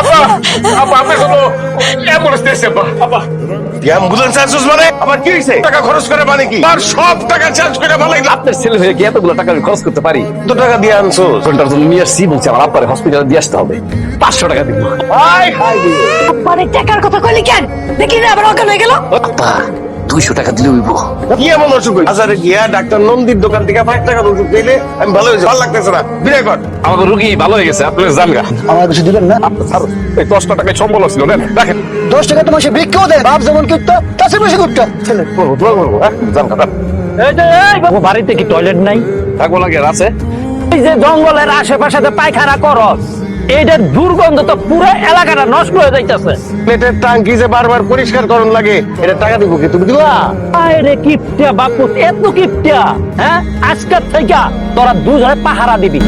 আপা আপা আপনি হলো অ্যাম্বুলেন্স দিয়েছে আপা। অ্যাম্বুলেন্স আসছিস মানে আবার কি হয়েছে? টাকা খরচ করে মানে কি? আর সব টাকা চার্জ করে ভালাই। আপনার ছেলে হয়ে কি এতগুলো টাকা আমি খরচ করতে পারি? কত টাকা দিয়ে আনছো? ঘন্টার জন্য নিয়ে আসছি, বলছি আমার আব্বারে হসপিটালে দিয়ে আসতে হবে, 500 টাকা দিব। আব্বারে টাকার কথা কইলি কেন? দেখি না আবার অজ্ঞান হয়ে গেল। আব্বা 200 টাকা দিলে হইব। কি এমন অসুখ হয়েছে? বাজারে গিয়া ডাক্তার নন্দীর দোকান থেকে 5 টাকার ওষুধ দিলে আমি ভালো হয়েছে। ভালো লাগতেছে না, বিদায় কর। আমাদের রুগী ভালো হয়ে গেছে, আপনার জানগা। আমার কিছু দিবেন না? স্যার এই 10 টাকায় সম্বল ছিল, নেন দেখেন। 10 টাকা তোমার সে ভিক্ষাও দেয়, বাপ যেমন করতো কাছে বসে করতো। ছেলে দোয়া করবো, জানগা এই যে ও বাড়িতে কি টয়লেট নাই? থাকবো লাগে আছে। এই যে জঙ্গলের আশেপাশে যে পায়খানা করস, এইটার দুর্গন্ধ তো পুরো এলাকাটা নষ্ট হয়ে যাইতেছে। প্লেটের টাঙ্কি যে বারবার পরিষ্কার করন লাগে, এটা টাকা দিব কি? তুমি দিবা? আরে কিপটা বাপু, এত কিপটা, হ্যাঁ? আজকের থেকে তোরা দুজনে পাহারা দিবি।